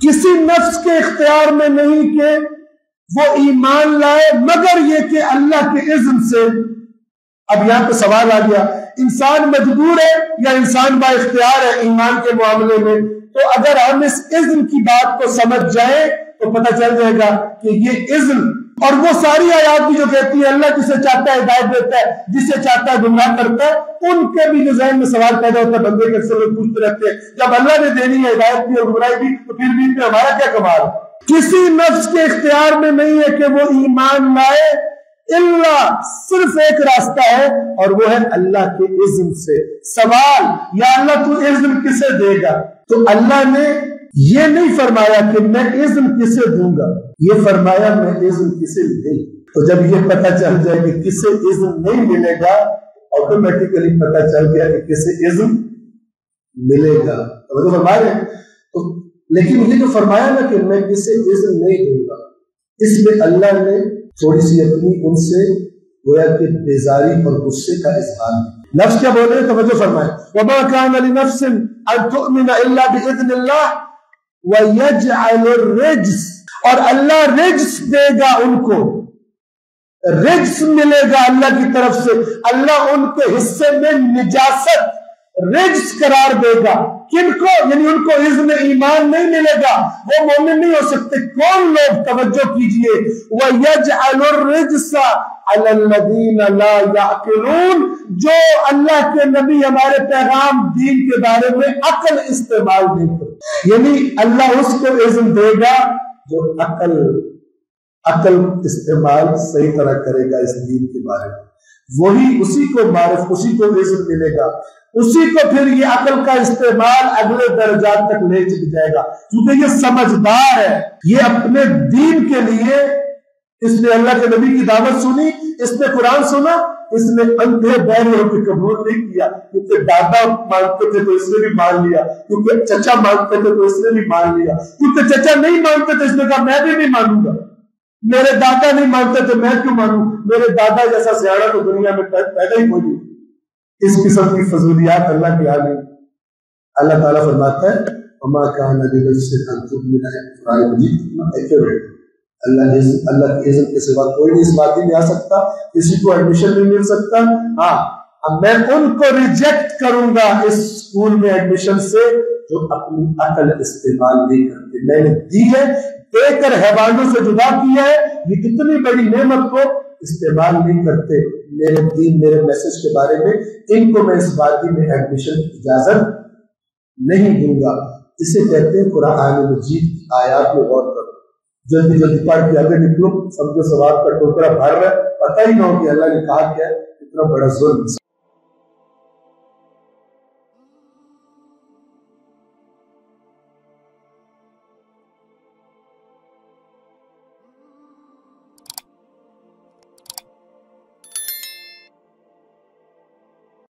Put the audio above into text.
کسی نفس کے اختیار میں نہیں کہ وہ ایمان لائے مگر یہ کہ اللہ کے اذن سے۔ اب یہاں پہ سوال آ گیا، انسان مجبور ہے یا انسان با اختیار ہے ایمان کے معاملے میں؟ تو اگر ہم اس اذن کی بات کو سمجھ جائیں تو پتہ چل جائے گا کہ یہ اذن اور وہ ساری آیات بھی جو کہتی ہے اللہ جسے چاہتا ہے ہدایت دیتا ہے، جسے چاہتا ہے گمراہ کرتا ہے، ان کے بھی جو ذہن میں سوال پیدا ہوتا ہے بندے کے اکثر لوگ پوچھتے رہتے ہیں جب اللہ نے دینی ہے ہدایت بھی اور گمراہی بھی تو پھر بھی ہمارا کیا کمال؟ کسی نفس کے اختیار میں نہیں ہے کہ وہ ایمان لائے الا صرف ایک راستہ ہے اور وہ ہے اللہ کے اذن سے۔ سوال، یا اللہ تو اذن کسے دے گا؟ تو اللہ نے یہ نہیں فرمایا کہ میں اذن کسے دوں گا، یہ فرمایا میں اذن کسے دوں۔ تو جب یہ پتہ چل جائے کہ کسے اذن نہیں ملے گا آٹومیٹیکلی پتہ چل گیا کہ کسے اذن ملے گا۔ تو فرما رہے تو لیکن یہ جو فرمایا نا کہ میں کسے اذن نہیں دوں گا، اس میں اللہ نے تھوڑی سی اپنی ان سے گویا کہ بیزاری اور غصے کا اظہار ہے۔ لفظ کیا بول رہے ہیں توجہ فرمائیں، وما كان لنفس ان تؤمن الا باذن الله ويجعل الرجس، اور اللہ رجس دے گا، ان کو رجس ملے گا اللہ کی طرف سے، اللہ ان کے حصے میں نجاست رجس قرار دے گا۔ کن کو؟ یعنی ان کو اذن ایمان نہیں ملے گا، وہ مومن نہیں ہو سکتے۔ کون لوگ؟ توجہ کیجئے، وَيَجْعَلُ الرِّجْسَ عَلَى الَّذِينَ لَا يَعْقِلُونَ، جو اللہ کے نبی ہمارے پیغام دین کے بارے میں عقل استعمال نہیں کرتے، یعنی اللہ اس کو اذن دے گا جو عقل استعمال صحیح طرح کرے گا اس دین کے بارے میں، وہی اسی کو معرف، اسی کو اذن ملے گا، اسی کو پھر یہ عقل کا استعمال اگلے درجات تک لے جائے گا، کیونکہ یہ سمجھدار ہے، یہ اپنے دین کے لیے اس نے اللہ کے نبی کی دعوت سنی، اس نے قرآن سنا، اس نے اندھے بہرے ہو کے قبول نہیں کیا، کیونکہ دادا مانتے تھے تو اس نے بھی مان لیا، کیونکہ چچا مانتے تھے تو اس نے بھی مان لیا، کیونکہ چچا نہیں مانتے تھے اس نے کہا میں بھی نہیں مانوں گا، میرے دادا نہیں مانتے تھے میں کیوں مانوں، میرے دادا جیسا سیاڑا تو دنیا میں پیدا ہی موجود۔ اس قسم کی فضولیات اللہ کے آگے اللہ تعالیٰ فرماتا ہے وما كان لنفس ان تؤمن قرآن مجید، اللہ کے اذن کے سوا کوئی نہیں اس وادی میں آ سکتا، کسی کو ایڈمیشن نہیں مل سکتا۔ ہاں اب میں ان کو ریجیکٹ کروں گا اس اسکول میں ایڈمیشن سے جو اپنی عقل استعمال نہیں کرتے، میں نے دی ہے، دے کر حیوانوں سے جدا کیا ہے، یہ کتنی بڑی نعمت کو استعمال نہیں کرتے میرے دین میرے میسج کے بارے میں، ان کو میں اس وادی میں ایڈمیشن کی اجازت نہیں دوں گا۔ اسے کہتے ہیں قرآن مجید کی آیات میں غور کرو، جلدی جلدی پڑھ کے آگے نکلو، سمجھو ثواب کا ٹوکرا بھر رہا ہے، پتہ ہی نہ ہو کہ اللہ نے کہا کیا ہے، اتنا بڑا ظلم۔